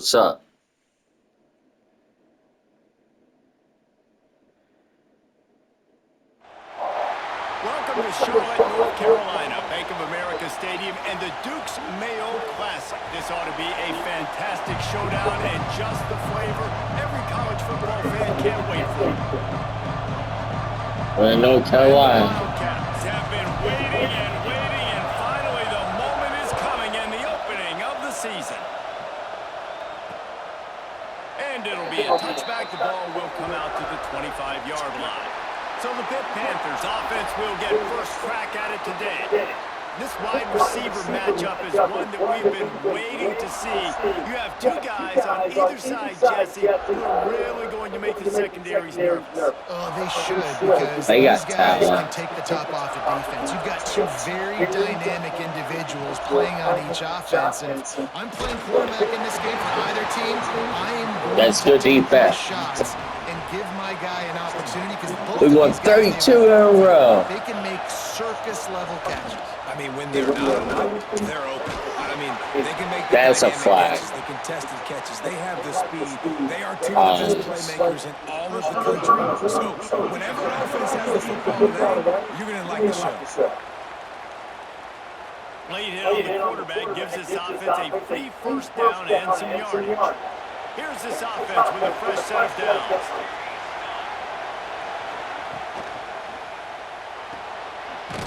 What's up? Welcome to Charlotte, North Carolina, Bank of America Stadium, and the Duke's Mayo Classic. This ought to be a fantastic showdown and just the flavor every college football fan can't wait for. We're in North Carolina. The Wildcats have been waiting, and finally the moment is coming and the opening of the season. And it'll be a touchback. The ball will come out to the 25-yard line. So the Pitt Panthers offense will get first crack at it today. This wide receiver matchup is one that we've been waiting to see. You have two guys on either side, Jesse, who are really going to make the secondaries nervous. Oh, they should, because They these got guys talent. can take the top off of defense. You've got two very dynamic individuals playing on each offense, and if I'm playing quarterback in this game for either team, I am going That's to good take my defense. shots and give my guy an opportunity, because both We of won these guys, 32 in a row. they can make circus-level catches. I mean, when they're not, they're open. I mean, they can make the That's a dynamic flag. catches, the contested catches. They have the speed. They are two of the best playmakers in all of the country. So, whenever an offense has the football today, you're going to like the show. Late hit on the quarterback gives this offense a free first down and some yardage. Here's this offense with a fresh set of downs.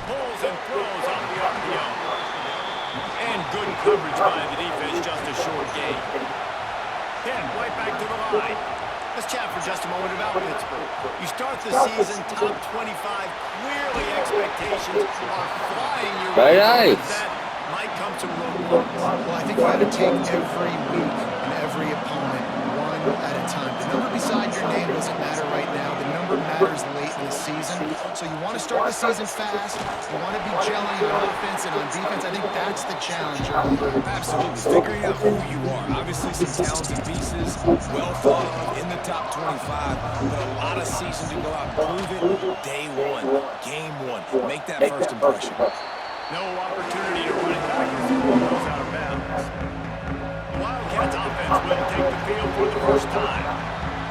Pulls and throws off the RPO. And good coverage by the defense, just a short gain. Then right back to the line. Let's chat for just a moment about Pittsburgh. You start the season top 25. Clearly expectations are flying your way. Very nice. That might come to roadblocks. Well, I think you got to take every week and every opponent one at a time. The number beside your name doesn't matter right now. The number matters late in the season. So you want to start the season fast. You want to be gelling on offense and on defense. I think that's the challenge early on. Absolutely. Figuring out who you are. Obviously, some talented pieces, well thought of in the top 25, but a lot of season to go out and prove it. Day one, game one. Make that first impression. No opportunity to run it back as the ball goes out of bounds. The Wildcats offense will take the field for the first time.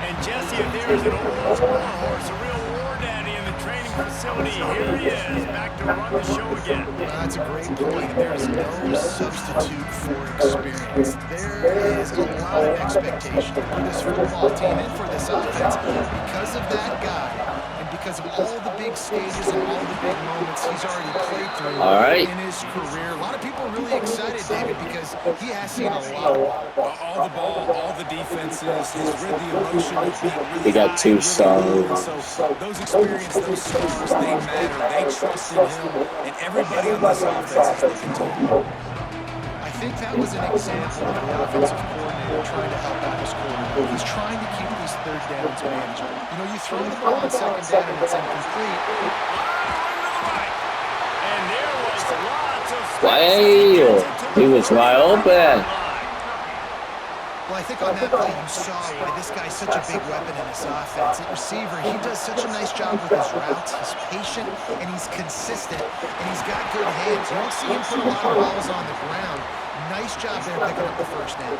And Jesse, if there is an old warhorse, a real war daddy in the training facility, here he is, back to run the show again. Well, that's a great point. There is no substitute for experience. There is a lot of expectation for this football team and for this offense because of that guy and because of all the big stages and all the big moments he's already played through in his career. A lot of people are really excited, David, because he has seen a lot of ball. All the ball, all the defenses, he's read the emotion of being really He got high, 2 really stars. low. So those experiences, those stars, they matter. They trust in him, and everybody on this offense is looking to him. I think that was an example of the offensive coordinator trying to help out his quarterback. He's trying to keep these third downs manageable. You know, you throw the ball on second down and it's incomplete. And there was lots of Wow, he was wide open. Well, I think on that play you saw why this guy's such a big weapon in this offense. At receiver, he does such a nice job with his routes. He's patient, and he's consistent, and he's got good hands. You don't see him put a lot of balls on the ground. Nice job there picking up the first down.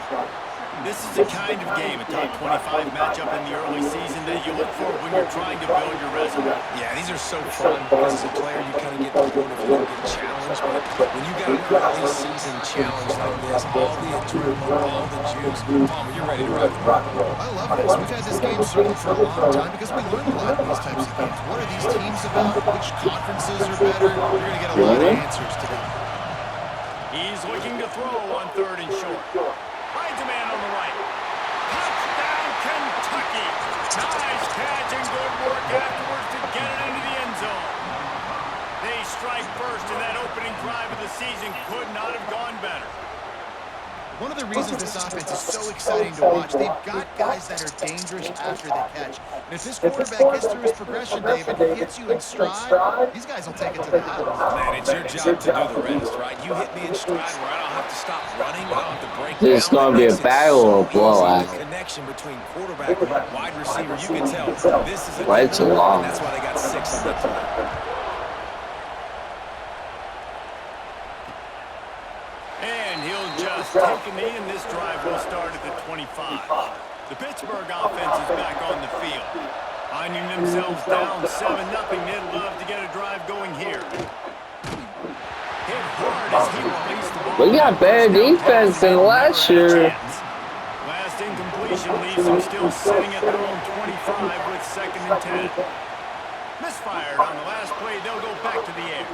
This is the kind of game, a top 25 matchup in the early season that you look for when you're trying to build your resume. Yeah, these are so fun because as a player you kind of get bored if you don't get challenged. But when you got an early season challenge like this, all the adrenaline, all the juice, Palmer, you're ready to ride the rock. I love this. We've had this game circled for a long time because we learn a lot in these types of games. What are these teams about? Which conferences are better? You're going to get a lot of answers today. He's looking to throw on 3rd and short. Finds a man on the right. Touchdown, Kentucky. Nice catch and good work afterwards to get it into the end zone. They strike first, and that opening drive of the season could not have gone better. One of the reasons this offense is so exciting to watch, they've got guys that are dangerous after the catch. And if this quarterback gets through his progression, David, and hits you in stride, these guys will take it to the house. Man, it's your job to do the rest, right? You hit me in stride where I don't have to stop running, I don't have to break down. This is going to be a battle or a blowout. The connection between quarterback and wide receiver, you can tell this is a Right to long. and that's why they got 6 on the play. And he'll just take a knee, and this drive will start at the 25. The Pittsburgh offense is back on the field. Finding themselves down 7-0, they'd love to get a drive going here. Hit hard as he released the ball. We got better defense than last year. Last incompletion leaves them still sitting at their own 25 with 2nd and 10. Misfired on the last play. They'll go back to the air.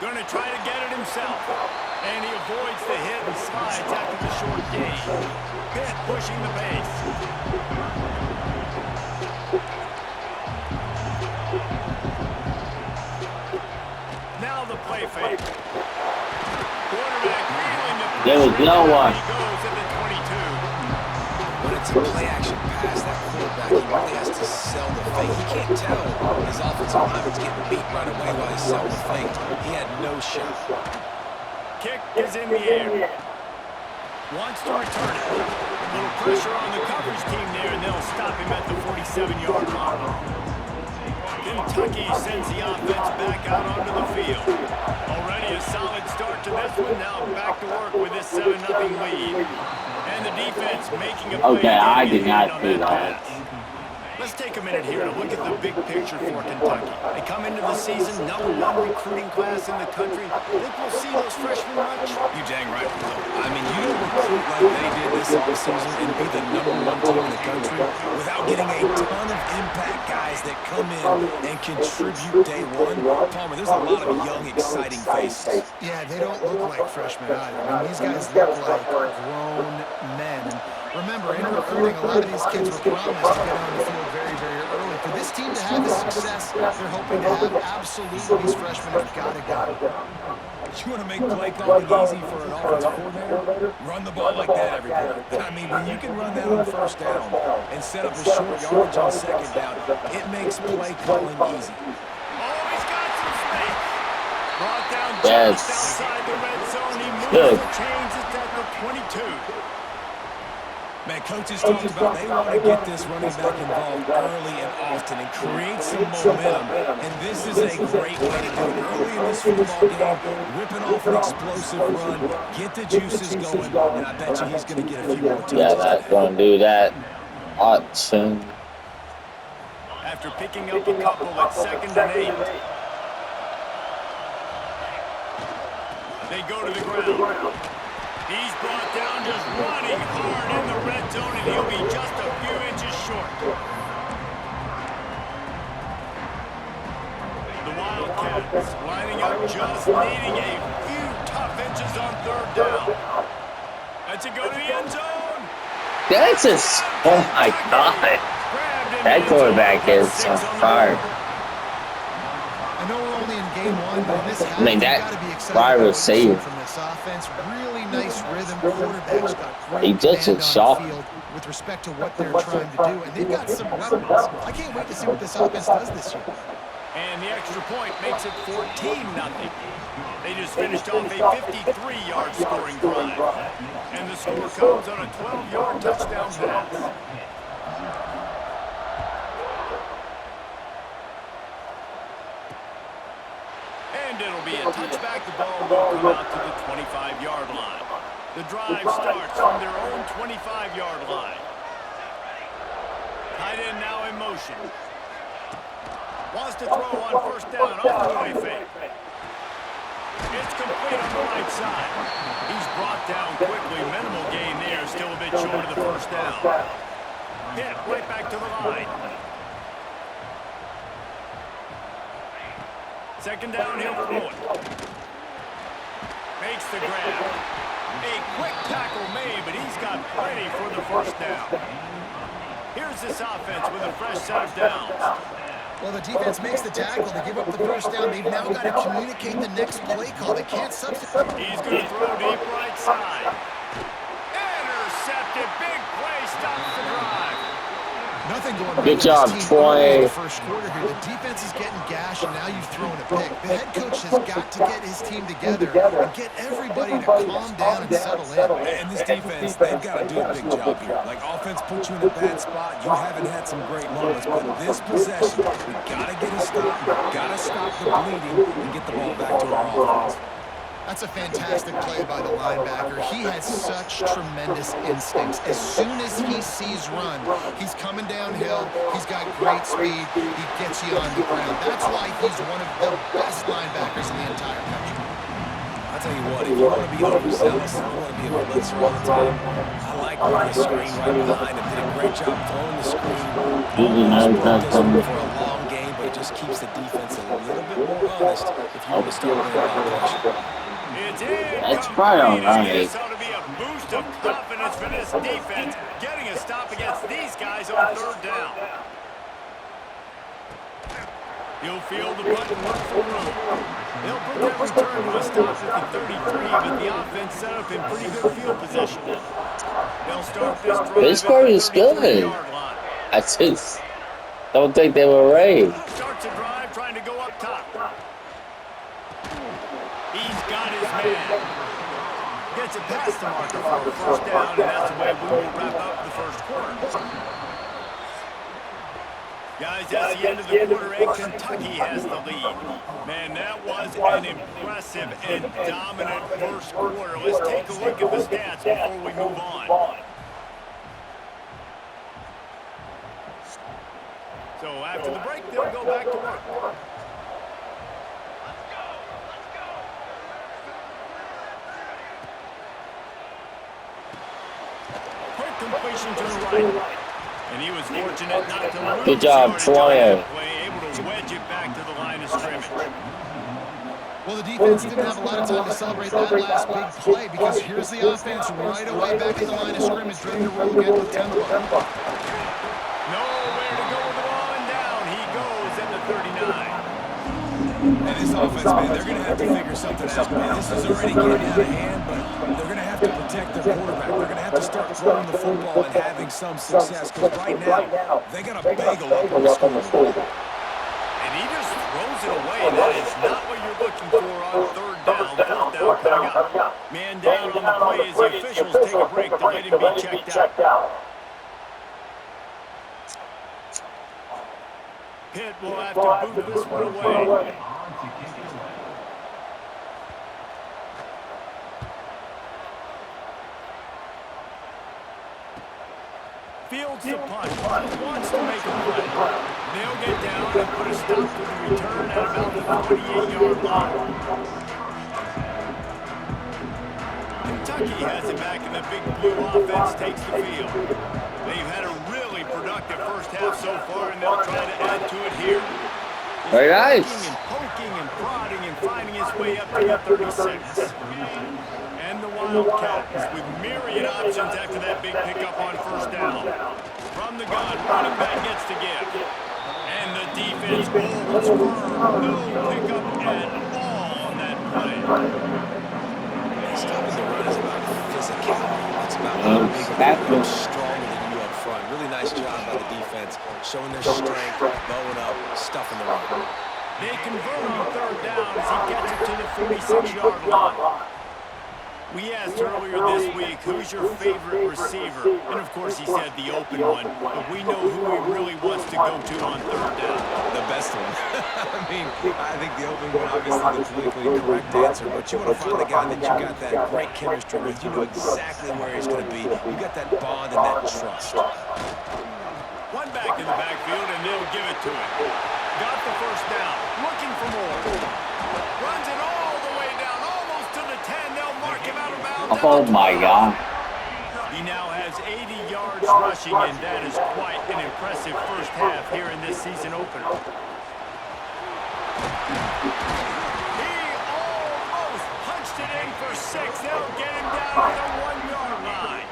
Going to try to get it himself. And he avoids the hit and slides after the short gain. Pitt pushing the pace. Now the play fake. Quarterback reeling the There was no one. He goes at the 22. When it's a play-action pass, that quarterback, he really has to sell the fake. He can't tell his offensive lineman's getting beat right away while he's selling the fake. He had no shot. Kick is in the air. Wants to return it. A little pressure on the coverage team there, and they'll stop him at the 47-yard line. Kentucky sends the offense back out onto the field. Already a solid start to this one. Now back to work with this 7-0 lead. And the defense making a play. Okay, I did not do that. Let's take a minute here to look at the big picture for Kentucky. They come into the season, #1 recruiting class in the country. Think we'll see those freshmen much? You dang right we will. I mean, you don't recruit like they did this offseason and be the #1 team in the country without getting a ton of impact guys that come in and contribute day one. Palmer, there's a lot of young, exciting faces. Yeah, they don't look like freshmen either. I mean, these guys look like grown men. And remember, in recruiting, a lot of these kids were promised to get on the field very, very early. For this team to have this success, they're hoping to have absolutely these freshmen have got to go. You want to make play calling easy for an offensive coordinator? Run the ball like that every play. I mean, when you can run that on 1st down and set up a short yardage on 2nd down, it makes play calling easy. Oh, he's got some space. Brought down Yes. just outside the red zone. He moves Good. the chains at the 22. Man, coaches talked about they want to get this running back involved early and often and create some momentum. And this is a great way to do it early in this football game, whipping off an explosive run, get the juices going, and I bet you he's going to get a few more touches. Yeah, that's gonna do that hot soon. After picking up a couple at 2nd and 8. They go to the ground. He's brought down just running hard in the red zone, and he'll be just a few inches short. The Wildcats lining up, just needing a few tough inches on 3rd down. That's a go to the end zone. That's just, oh my God. That quarterback is on fire. I know we're only in game 1, but in this half, I mean, that gotta be excited wide about what we're receiver. seeing from this offense. Really nice rhythm. Quarterback's got great He just command is on soft. the field with respect to what they're trying to do, and they've got some weapons. I can't wait to see what this offense does this year. And the extra point makes it 14-0. They just finished off a 53-yard scoring drive. And the score comes on a 12-yard touchdown pass. And it'll be a touchback. The ball will come out to the 25-yard line. The drive starts from their own 25-yard line. Tight end now in motion. Wants to throw on 1st down off the play fake. It's complete on the right side. He's brought down quickly. Minimal gain there. Still a bit short of the 1st down. Hit right back to the line. 2nd down, he'll throw it. Makes the grab. A quick tackle made, but he's got plenty for the 1st down. Here's this offense with a fresh set of downs. Well, the defense makes the tackle. They give up the 1st down. They've now got to communicate the next play call. They can't substitute. He's going to throw deep right side. Intercepted. Big play. Stops the drive. Nothing going Good right job, with this team Troy. early in the first quarter here. The defense is getting gashed, and now you've thrown a pick. The head coach has got to get his team together and get everybody to calm down and settle in. And this defense, they've got to do a big job here. Like, offense puts you in a bad spot. You haven't had some great moments, but this possession, we got to get a stop. Got to stop the bleeding and get the ball back to our offense. That's a fantastic play by the linebacker. He has such tremendous instincts. As soon as he sees run, he's coming downhill. He's got great speed. He gets you on the ground. That's why he's one of the best linebackers in the entire country. I'll tell you what, if you want to be overzealous, if you want to be a blitzer all the time, I like running the screen right behind him. Did a great job throwing the screen. Almost broke this one for a long game, but it just keeps the defense a little bit more honest if you want to start winning a lot of pressure. That's probably all right. This ought to be a boost of confidence for this defense, getting a stop against these guys on third down. He'll field the punt and look for room. They'll put that return to a stop at the 33, but the offense set up in pretty good field position. They'll start this drive This part is good. I just don't think they were ready. Starts a drive trying to go up top. He's got his man. Gets it past the marker for a first down, and that's the way we will wrap up the first quarter. Guys, that's the end of the quarter, and Kentucky has the lead. Man, that was an impressive and dominant first quarter. Let's take a look at the stats before we move on. So after the break, they'll go back to work. Quick completion to the right. And he was fortunate not to lose. Good job, Troy. Able to wedge it back to the line of scrimmage. Well, the defense didn't have a lot of time to celebrate that last big play because here's the offense right away back at the line of scrimmage, ready to roll again with tempo. Nowhere to go with the ball, and down he goes at the 39. And this offense, man, they're going to have to figure something out, man. This is already getting out of hand, but they're going to have to protect their quarterback. They're going to have to start throwing the football and having some success because right now, they got a bagel up on the scoreboard. And he just throws it away. That is not what you're looking for on third down. Fourth down coming up. Man down on the play as the officials take a break to let him be checked out. Pitt will have to boot this one away. Fields the punt. Wants to make a play. They'll get down and put a stop to the return at about the 48-yard line. Kentucky has it back, and the big blue offense takes the field. They've had a really productive first half so far, and they'll try to add to it here. Very nice. Poking and prodding and finding his way up to the 36. And the Wildcats with myriad options after that big pickup on first down. From the gun, running back gets to give. And the defense holds firm. No pickup at all on that play. Stopping the run is about physicality. It's about being stronger than you up front. Really nice job by the defense, showing their strength, bowing up, stuffing the run. They convert on third down as he gets it to the 46-yard line. We asked earlier this week, who's your favorite receiver? And, of course, he said the open one. But we know who he really wants to go to on third down. The best one. I mean, I think the open one, obviously, the politically correct answer. But you want to find the guy that you got that great chemistry with. You know exactly where he's going to be. You got that bond and that trust. One back in the backfield, and they'll give it to him. Got the first down. Looking for more. Runs it all the way down, almost to the 10. They'll mark him out of bounds. Oh my God. He now has 80 yards rushing, and that is quite an impressive first half here in this season opener. He almost punched it in for 6. They'll get him down to the 1-yard line.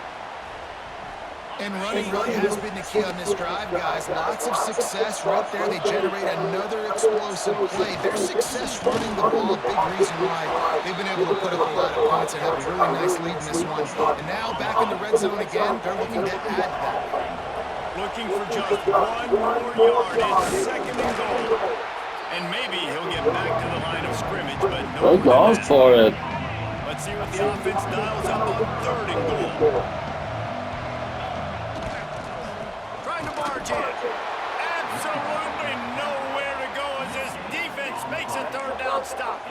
And running really has been the key on this drive, guys. Lots of success right there. They generate another explosive play. Their success running the ball, a big reason why they've been able to put up a lot of points and have a really nice lead in this one. And now back in the red zone again, they're looking to add that. Looking for just one more yard. It's second and goal. And maybe he'll get back to the line of scrimmage, but no. We're going for it. Let's see what the offense dials up on third and goal. Absolutely nowhere to go as this defense makes a third down stop.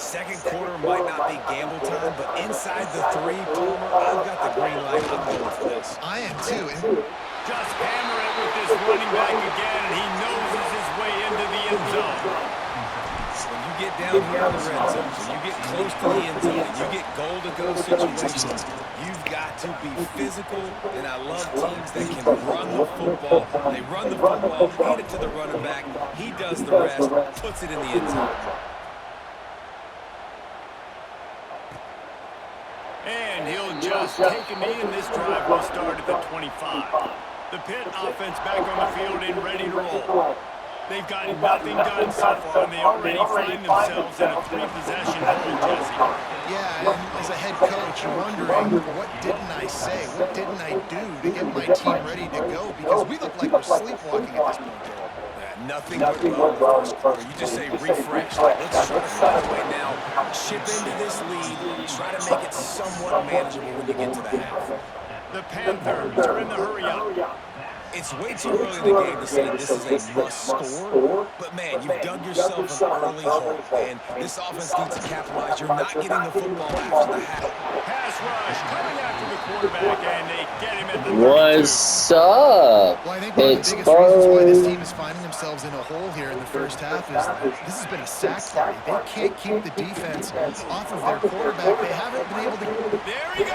Second quarter might not be gamble time, but inside the 3, Palmer, I've got the green light. I'm going for this. I am too. Just hammer it with this running back again, and he noses his way into the end zone. When you get down here in the red zone, when you get close to the end zone, and you get goal-to-go situations, you've got to be physical, and I love teams that can run the football. They run the football, hand it to the running back. He does the rest, puts it in the end zone. And he'll just take a knee, and this drive will start at the 25. The Pitt offense back on the field and ready to roll. They've got nothing done so far, and they already find themselves in a 3-possession hole, Jesse. Yeah, and as a head coach, you're wondering, what didn't I say? What didn't I do to get my team ready to go? Because we look like we're sleepwalking at this point, Joe. Nothing but well in the first quarter. You just say refresh. Let's try to find a way now. Chip into this lead. Try to make it somewhat manageable when you get to the half. The Panthers are in the hurry-up. It's way too early in the game to say this is a must score, but man, you've dug yourself an early hole, and this offense needs to capitalize. You're not getting the football after the half. Pass rush coming after the quarterback, and they get him at the 32. What's up? Well, I think one of the biggest reasons why this team is finding themselves in a hole here in the first half is that this has been a sack party. They can't keep the defense off of their quarterback. They haven't been able to... There he goes!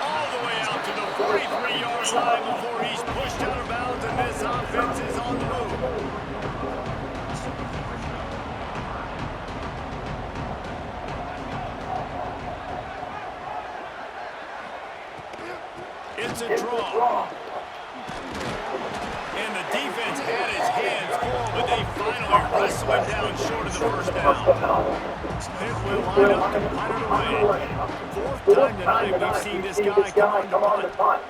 All the way out to the 43-yard line before he's pushed out of bounds, and this offense is on the move. It's a draw. And the defense had his hands full, but they finally wrestle him down short of the first down. Pitt will line up and punt it away. Fourth time tonight we've seen this guy come on to punt.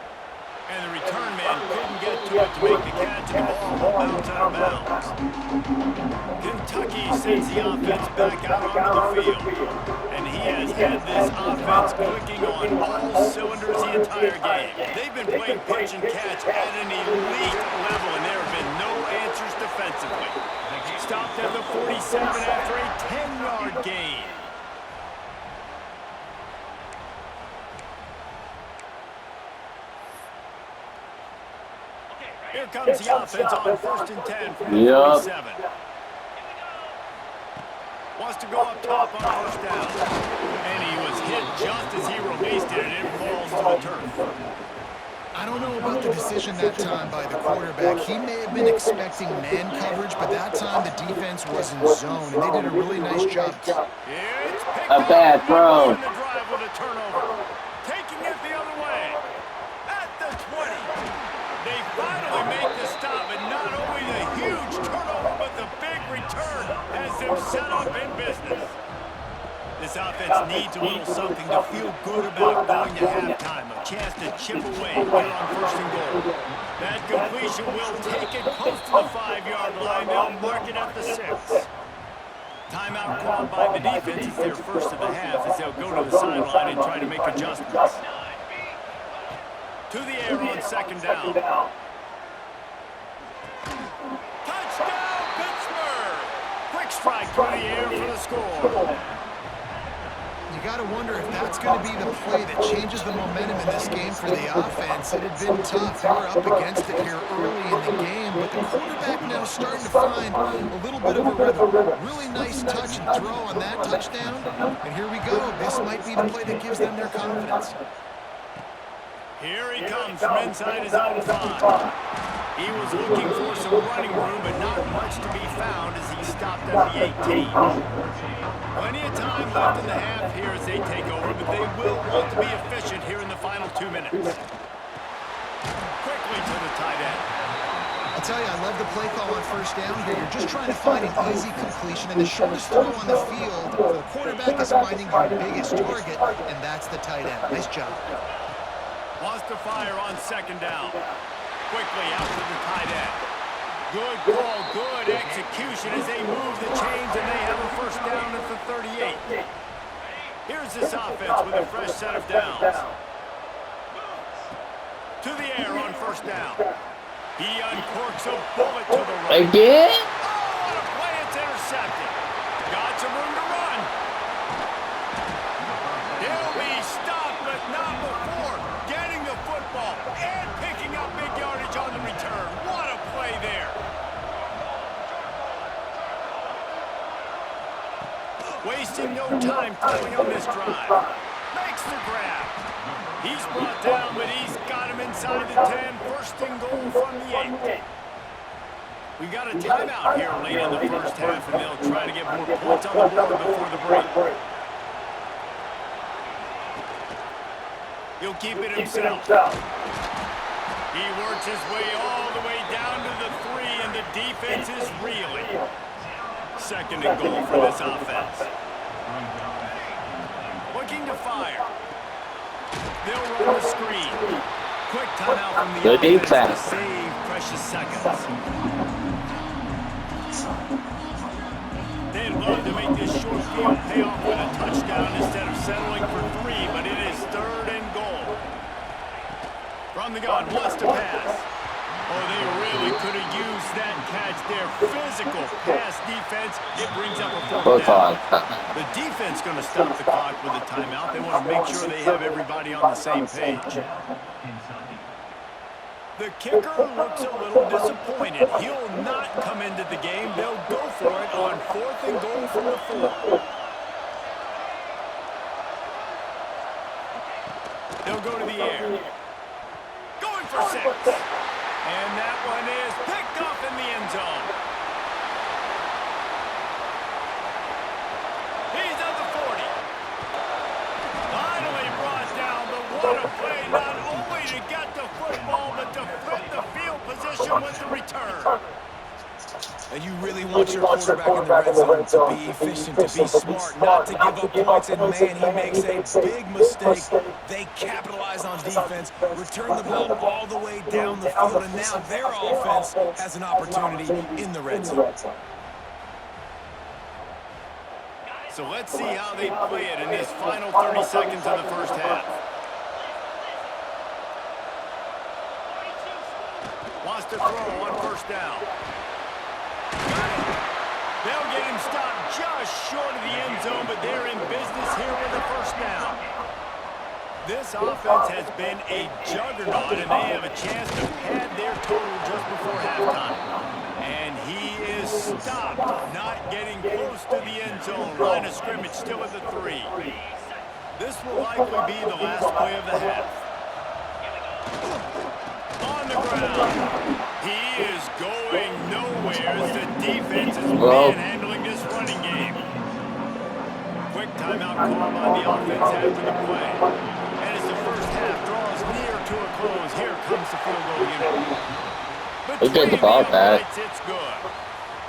And the return man couldn't get to it to make the catch, and the ball will bounce out of bounds. Kentucky sends the offense back out onto the field. And he has had this offense clicking on all cylinders the entire game. They've been playing pitch and catch at an elite level, and there have been no answers defensively. Stopped at the 47 after a 10-yard gain. Here comes the offense on 1st and 10 from the 47. Wants to go up top on 1st down. And he was hit just as he released it, and it falls to the turf. I don't know about the decision that time by the quarterback. He may have been expecting man coverage, but that time the defense was in zone, and they did a really nice job. It's picked A bad throw. up. The drive with a turnover. Taking it the other way. At the 20. They finally make the stop, and not only the huge turnover, but the big return has them set up in business. This offense needs a little something to feel good about going to halftime. A chance to chip away here on 1st and goal. That completion will take it close to the 5-yard line. They'll mark it at the 6. Timeout called by the defense. It's their first of the half as they'll go to the sideline and try to make adjustments. To the air on 2nd down. Touchdown, Pittsburgh! Quick strike through the air for the score. You got to wonder if that's going to be the play that changes the momentum in this game for the offense. It had been tough. They were up against it here early in the game, but the quarterback now starting to find a little bit of a rhythm. Really nice touch and throw on that touchdown. And here we go. This might be the play that gives them their confidence. Here he comes from inside his own 5. He was looking for some running room, but not much to be found as he stopped at the 18. Plenty of time left in the half here as they take over, but they will want to be efficient here in the final 2 minutes. Quickly to the tight end. I'll tell you, I love the play call on 1st down here. You're just trying to find an easy completion, and the shortest throw on the field for the quarterback is finding your biggest target, and that's the tight end. Nice job. Wants to fire on 2nd down. Quickly out to the tight end. Good call, good execution as they move the chains, and they have a 1st down at the 38. Here's this offense with a fresh set of downs. To the air on 1st down. He uncorks a bullet to the right. Again? Oh, what a play, it's intercepted. Got some room to run. He'll be stopped, but not before getting the football and picking up big yardage on the return. What a play there. Wasting no time throwing on this drive. Makes the grab. He's brought down, but he's got him inside the 10. First and goal from the 8. We got a timeout here late in the first half, and they'll try to get more points on the board before the break. He'll keep it himself. He works his way all the way down to the 3, and the defense is reeling. Second and goal for this offense. Looking to fire. They'll roll the screen. Quick timeout from the offense to save precious seconds. They'd love to make this short field pay off with a touchdown instead of settling for 3, but it is third and goal. From the gun, wants to pass. Oh, they really could have used that catch there. Physical pass defense. It brings up a fourth down. The defense going to stop the clock with a timeout. They want to make sure they have everybody on the same page. The kicker looks a little disappointed. He'll not come into the game. They'll go for it on fourth and goal from the 4. They'll go to the air. Going for 6. And that one is picked off in the end zone. He's at the 40. Finally brought down, but what a play, not only to get the football, but to flip the field position with the return. And you really want your quarterback in the red zone to be efficient, to be smart, not to give up points. And, man, he makes a big mistake. They capitalize on defense, return the ball all the way down the field, and now their offense has an opportunity in the red zone. So let's see how they play it in this final 30 seconds of the first half. Wants to throw on first down. They'll get him stopped just short of the end zone, but they're in business here with a first down. This offense has been a juggernaut, and they have a chance to pad their total just before halftime. And he is stopped, not getting close to the end zone. Line of scrimmage still at the 3. This will likely be the last play of the half. On the ground. He is going nowhere as the defense is manhandling this running game. Quick timeout call by the offense after the play. And as the first half draws near to a close, here comes the field goal unit. He get the ball back. It's good.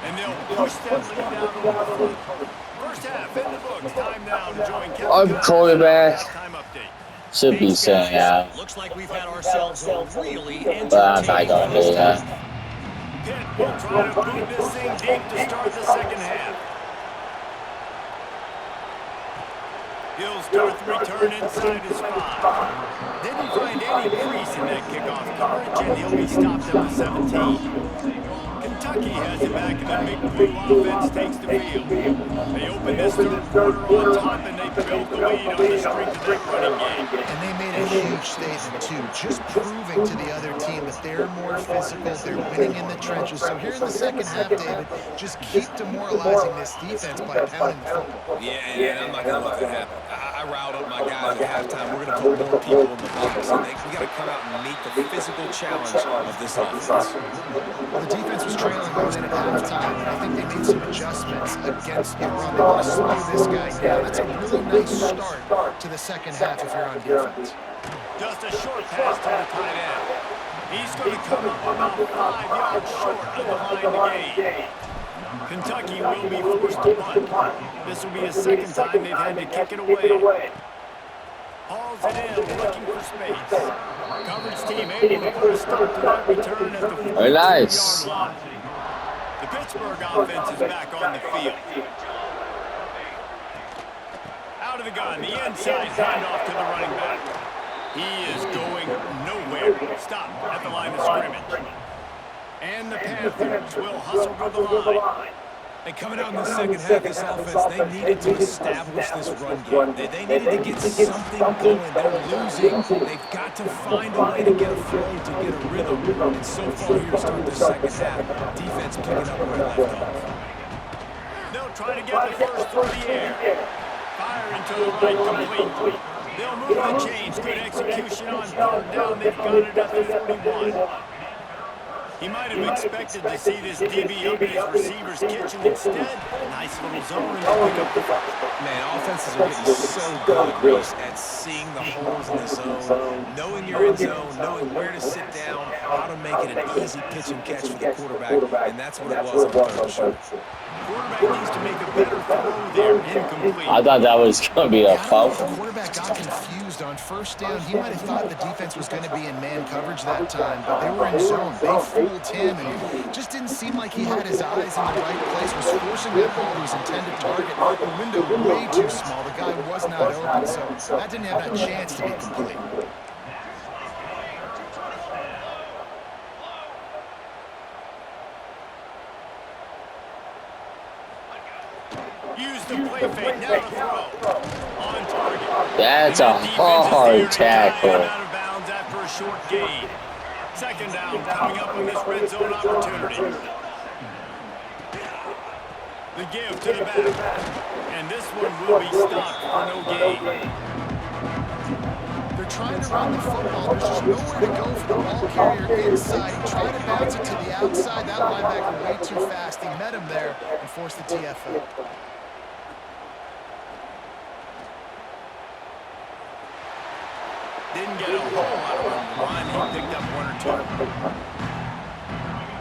And they'll push that lead out on the front. First half in the books. Time now to join Kevin. Quarterback. Time update. Should be saying out. Looks like we've had ourselves a really entertaining But I'm not going to do that. Pitt will try to boot this thing deep to start the second half. He'll start the return inside his 5. Didn't find any crease in that kickoff coverage, and he'll be stopped at the 17. Kentucky has it back, and the big blue offense takes the field. They open this third quarter on top, and they build the lead on the strength of that running game. And they made a huge statement, too, just proving to the other team that they're more physical, they're winning in the trenches. So here in the second half, David, just keep demoralizing this defense by pounding the football. Yeah, I'm not going to let that happen. I riled up my guys at halftime. We're going to put more people in the box, and we got to come out and meet the physical challenge of this offense. Well, the defense was trailing 1 minute at halftime, and I think they made some adjustments against the run. They want to slow this guy down. That's a really nice start to the second half if you're on defense. Just a short pass to the tight end. He's going to come up about 5 yards short of the line to gain. Kentucky will be forced to punt. This will be the second time they've had to kick it away. Hauls it in, looking for space. Coverage team able to put a stop to that return at the 42-yard line. The Pittsburgh offense is back on the field. Out of the gun, the inside handoff to the running back. He is going nowhere. Stop at the line of scrimmage. And the Panthers will hustle to the line. And coming out in the second half, this offense, they needed to establish this run game. They needed to get something going. They're losing. They've got to find a way to get a flow, to get a rhythm. And so far here to start the second half, defense picking up where it left off. They'll try to get the first through the air. Fire into the right, complete. They'll move the chains. Good execution on third down. They've got it at the 41. He might have expected to see this DB up in his receiver's kitchen. Instead, nice little zone and they'll pick up the first. Man, offenses are getting so good, Reese, at seeing the holes in the zone, knowing you're in zone, knowing where to sit down, how to make it an easy pitch and catch for the quarterback, and that's what it was on third and short. Quarterback needs to make a better throw there, incomplete. I thought that was going to be a foul. The quarterback got confused on first down. He might have thought the defense was going to be in man coverage that time, but they were in zone. They fooled him, and it just didn't seem like he had his eyes in the right place, was forcing that ball to his intended target. The window way too small. The guy was not open, so that didn't have that chance to be complete. Use the play fake, now to throw. On target. That's a hard tackle. Out of bounds after a short gain. Second down, coming up on this red zone opportunity. The give to the back. And this one will be stopped for no gain. They're trying to run the football. There's just nowhere to go for the ball carrier inside. He tried to bounce it to the outside. That linebacker way too fast. He met him there and forced the TFL. Didn't get a whole lot of room to run. He picked up one or two.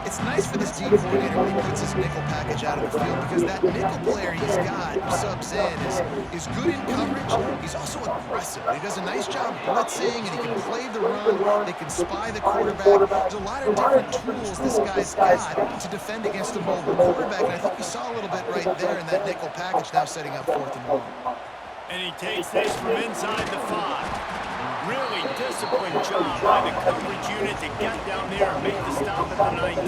It's nice for this D coordinator when he puts his nickel package out of the field because that nickel player he's got who subs in is good in coverage. He's also aggressive. He does a nice job blitzing, and he can play the run. They can spy the quarterback. There's a lot of different tools this guy's got to defend against a mobile quarterback, and I think we saw a little bit right there in that nickel package now setting up 4th and 1. And he takes this from inside the 5. Really disciplined job by the coverage unit to get down there and make the stop at the 19.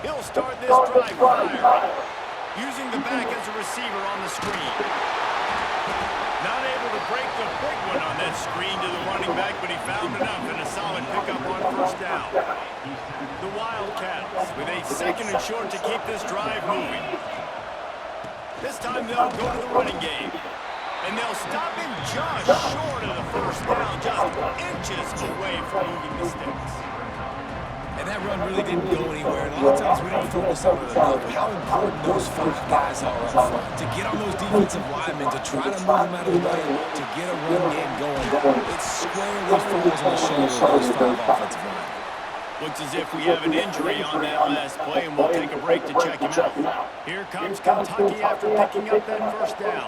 He'll start this drive fire, using the back as a receiver on the screen. Not able to break the big one on that screen to the running back, but he found enough and a solid pickup on first down. The Wildcats with a 2nd and short to keep this drive moving. This time they'll go to the running game. And they'll stop him just short of the first down, just inches away from moving the sticks. And that run really didn't go anywhere. And a lot of times we don't focus on it enough, how important those 5 guys are up front. To get on those defensive linemen, to try to move them out of the way, to get a run game going. It squarely falls on the shoulders of those 5 offensive linemen. Looks as if we have an injury on that last play, and we'll take a break to check him out. Here comes Kentucky after picking up that first down.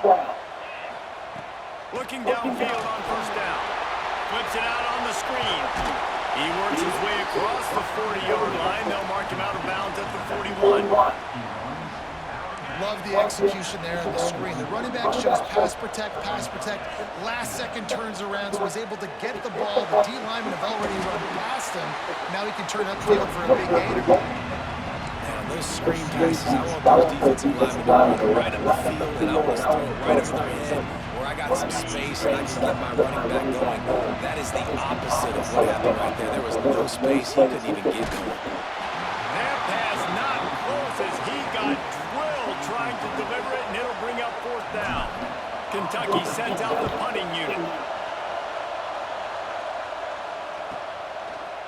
Looking downfield on first down. Flips it out on the screen. He works his way across the 40-yard line. They'll mark him out of bounds at the 41. Love the execution there on the screen. The running back shows pass protect. Last second turns around, so he's able to get the ball. The D linemen have already run past him. Now he can turn upfield for a big gainer. Now, those screen passes, I want those defensive linemen to run right up the field, and I want to throw it right over their head, where I got some space and I can get my running back going. That is the opposite of what happened right there. There was no space. He couldn't even get to it. That pass not close as he got drilled trying to deliver it, and it'll bring up 4th down. Kentucky sends out the punting unit.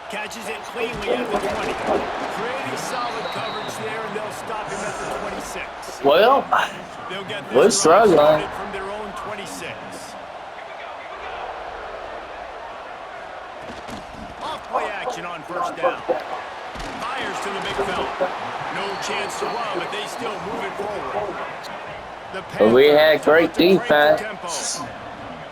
Catches it cleanly at the 20. Pretty solid coverage there, and they'll stop him at the 26. Well, They'll get we're this struggling. started from their own 26. Off play action on first down. Fires to the big fella. No chance to run, but they still move it forward. But we had great defense.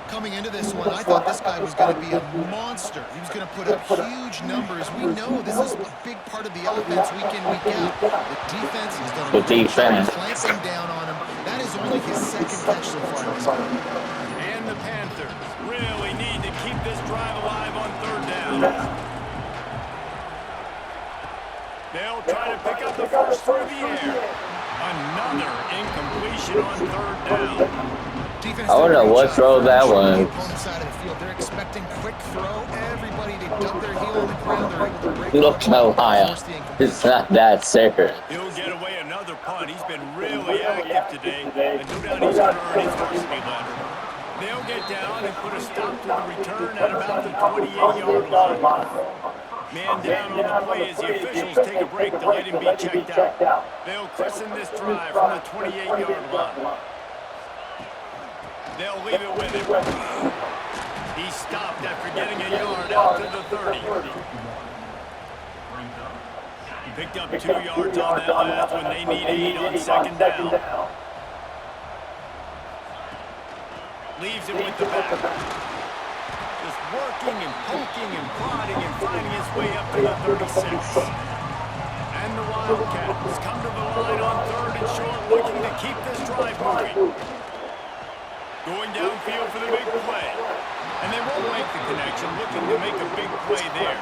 Coming into this one, I thought this guy was going to be a monster. He was going to put up huge numbers. We know this is a big part of the offense week in, week out. The defense has done a great job clamping down on him. That is only his 2nd catch so far in this game. And the Panthers really need to keep this drive alive on 3rd down. They'll try to pick up the first through the air. Another incompletion on third down. Defense I did don't a know great what job throw that finishing on the was. opponent's side of the field. They're expecting quick throw. Everybody to dump their heel on the ground. They're able to break on the Look how ball high and up. force the It's incompletion. not that serious. He'll get away another punt. He's been really active today, and no doubt he's going to earn his varsity letter. They'll get down and put a stop to the return at about the 28-yard line. Man down on the play as the officials take a break to let him be checked out. They'll christen this drive from the 28-yard line. They'll leave it with him. He stopped after getting a yard out to the 30. Picked up 2 yards on that last one. They need 8 on second down. Leaves it with the back. Just working and poking and prodding and finding his way up to the 36. And the Wildcats come to the line on third and short, looking to keep this drive moving. Going downfield for the big play. And they won't make the connection, looking to make a big play there.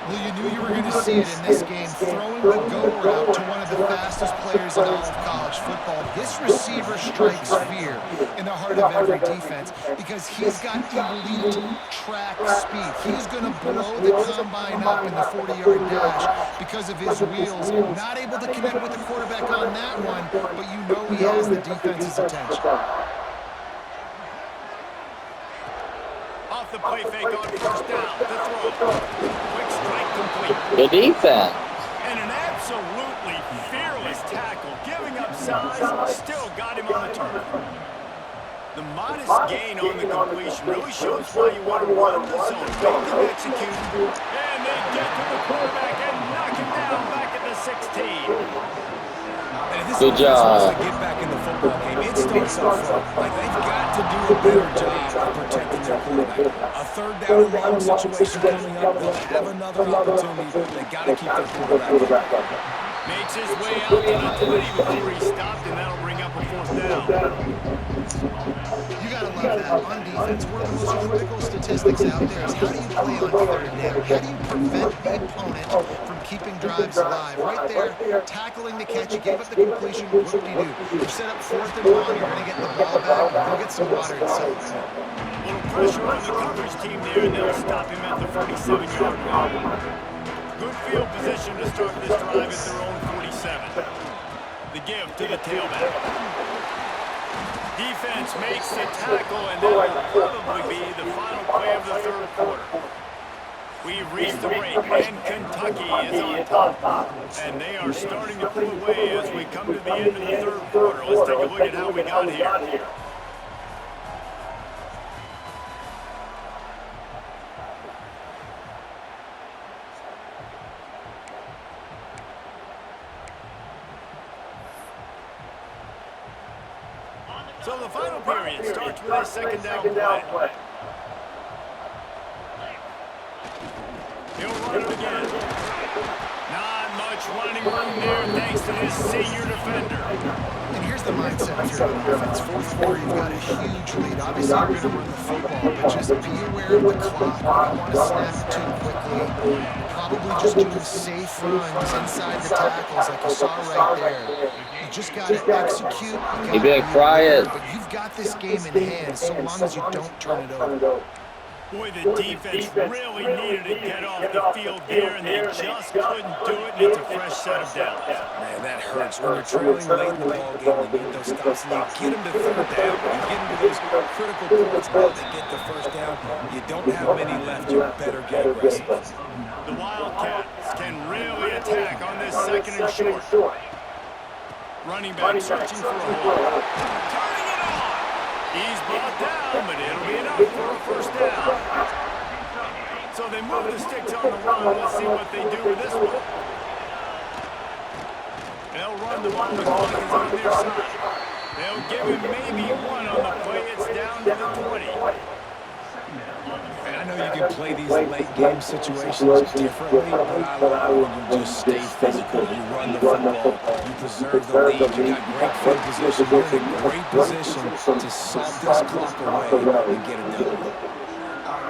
Well, you knew you were going to see it in this game. Throwing the go route to one of the fastest players in all of college football. This receiver strikes fear in the heart of every defense because he's got elite track speed. He's going to blow the combine up in the 40-yard dash because of his wheels. Not able to connect with the quarterback on that one, but you know he has the defense's attention. Off the play fake on first down. The throw. Quick strike complete. Good defense. And an absolutely fearless tackle. Giving up size, still got him on the turn. The modest gain on the completion really shows why you want to run the zone. Make them execute. And they get to the quarterback and knock him down back at the 16. Good job. To get back in the football game, it starts up front. Like they've got to do a better job of protecting their quarterback. A third down and long situation coming up, they'll have another opportunity. They got to keep their quarterback in. Makes his way out to the 20 before he stopped, and that'll bring up a fourth down. You got to love that on defense. One of the most critical statistics out there is how do you play on third down? How do you prevent the opponent from keeping drives alive? Right there, tackling the catch. You gave up the completion. What do? You set up fourth and long. You're going to get the ball back. Go get some water and celebrate. A little pressure on the coverage team there, and they'll stop him at the 47-yard line. Good field position to start this drive at their own 47. The give to the tailback. Defense makes the tackle, and that will probably be the final play of the third quarter. We've reached the break, and Kentucky is on top. And they are starting to pull away as we come to the end of the third quarter. Let's take a look at how we got here. So the final period starts with a second down play. He'll run it again. Not much running room there thanks to his senior defender. And here's the mindset if you're on offense. Fourth quarter, you've got a huge lead. Obviously, you're going to run the football, but just be aware of the clock. You don't want to snap it too quickly. Probably just doing safe runs inside the tackles like you saw right there. You just got to execute. You better cry it. But you've got this game in hand so long as you don't turn it over. Boy, the defense really needed to get off the field there, and they just couldn't do it, and it's a fresh set of downs. Man, that hurts. When you're trailing late in the ball game, you need those stops, and you get them to third down. You get them to those critical points. Now they get the first down. You don't have many left. You better get aggressive. The Wildcats can really attack on this second and short. Running back searching for a hole. Turning it on. He's brought down, but it'll be enough for a first down. So they move the sticks on the run. Let's see what they do with this one. They'll run the ball. The clock is on their side. They'll give him maybe one on the play. It's down to the 20. And I know you can play these late game situations differently, but I love when you just stay physical. You run the football, you preserve the lead, you got great field position. You're in a great position to salt this clock away and get it done.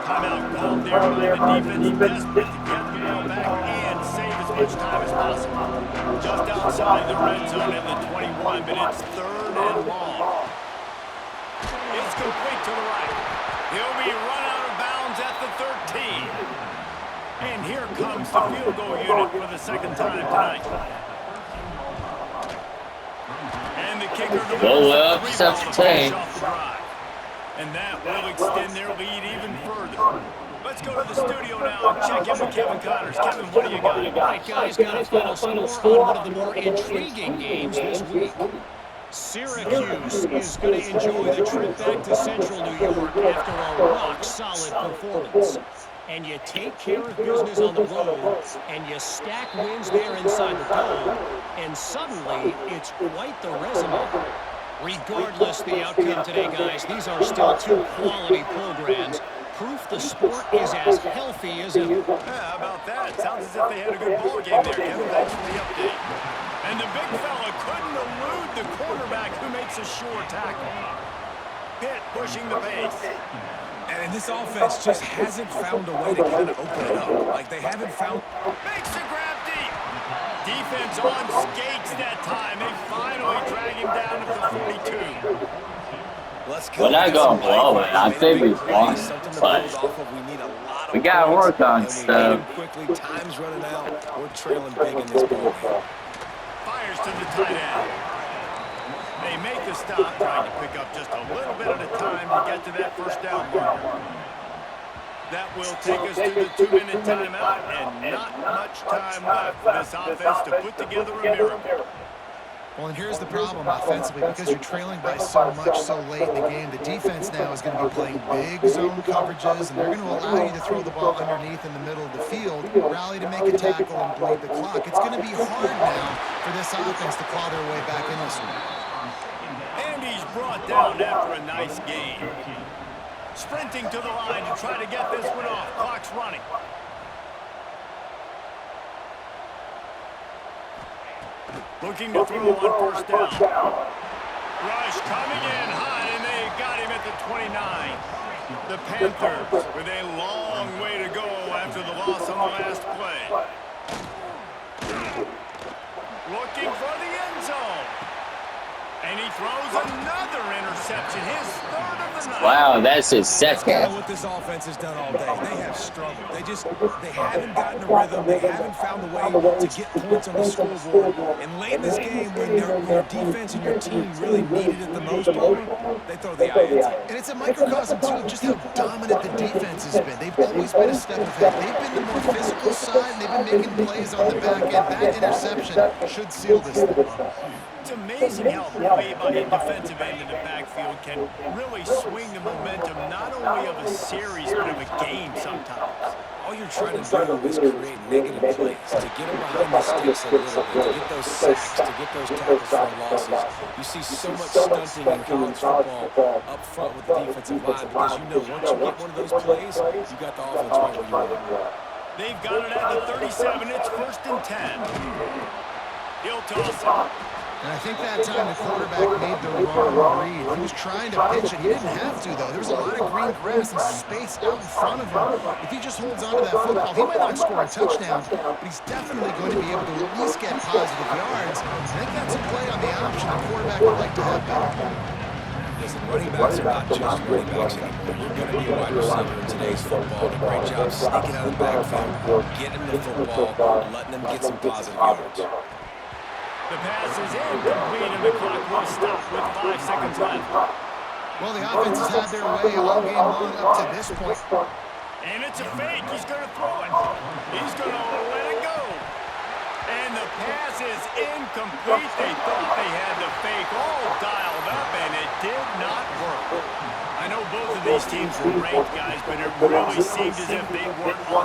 Timeout called there by the defense. Desperate to get the ball back and save his much time as possible. Just outside the red zone in the 21, but it's 3rd and long. It's complete to the right. He'll be run out of bounds at the 13. And here comes the field goal unit for the second time tonight. And the kicker delivers the 3 ball to finish off the drive. And that will extend their lead even further. Let's go to the studio now and check in with Kevin Connors. Kevin, what do you got? All right, guys, got a final score on one of the more intriguing games this week. Syracuse is going to enjoy the trip back to Central New York after a rock-solid performance. And you take care of business on the road, and you stack wins there inside the dome, and suddenly it's quite the resume. Regardless the outcome today, guys, these are still 2 quality programs. Proof the sport is as healthy as ever. Yeah, how about that? Sounds as if they had a good ball game there, Kevin. Thanks for the update. And the big fella couldn't elude the quarterback who makes a sure tackle. Pitt pushing the pace. And this offense just hasn't found a way to kind of open it up. Like, they haven't found... Makes the grab deep. Defense on skates that time. They finally drag him down to the 42. We're not going to blow it. I think we won, but we got to work on stuff. Quickly, time's running out. We're trailing big in this ball game. Fires to the tight end. They make the stop, trying to pick up just a little bit at a time to get to that first down marker. That will take us to the 2-minute timeout, and not much time left for this offense to put together a miracle. Well, and here's the problem offensively, because you're trailing by so much so late in the game, the defense now is going to be playing big zone coverages, and they're going to allow you to throw the ball underneath in the middle of the field, rally to make a tackle, and bleed the clock. It's going to be hard now for this offense to claw their way back in this one. And he's brought down after a nice game. Sprinting to the line to try to get this one off. Clock's running. Looking to throw on first down. Rush coming in hot, and they got him at the 29. The Panthers with a long way to go after the loss on the last play. Looking for the end zone. And he throws another interception, his 3rd of the night. Wow, that's his That's kind of second. what this offense has done all day. They have struggled. They haven't gotten a rhythm. They haven't found a way to get points on the scoreboard. And late in this game, when your defense and your team really needed it the most, they throw the INT. And it's a microcosm, too, of just how dominant the defense has been. They've always been a step ahead. They've been the more physical side, and they've been making plays on the back end. That interception should seal this thing. It's amazing how play by a defensive end in the backfield can really swing the momentum not only of a series but of a game sometimes. All you're trying to do is create negative plays, to get them behind the sticks a little bit, to get those sacks, to get those tackles for losses. You see so much stunting in college football up front with the defensive line because you know once you get one of those plays, you got the offense right where you want it. They've got it at the 37. It's 1st and 10. He'll toss it. And I think that time the quarterback made the wrong read. He was trying to pitch it. He didn't have to, though. There was a lot of green grass and space out in front of him. If he just holds on to that football, he might not score a touchdown, but he's definitely going to be able to at least get positive yards. I think that's a play on the option the quarterback would like to have better. Listen, running backs are not just running backs anymore. You're going to be a wide receiver in today's football. A great job sneaking out of the backfield, getting the football, letting them get some positive yards. The pass is incomplete, and the clock will stop with 5 seconds left. Well, the offense has had their way all game long up to this point. And it's a fake. He's going to throw it. He's going to let it go. And the pass is incomplete. They thought they had the fake all dialed up, and it did not work. I know both of these teams were ranked, guys, but it really seemed as if they weren't on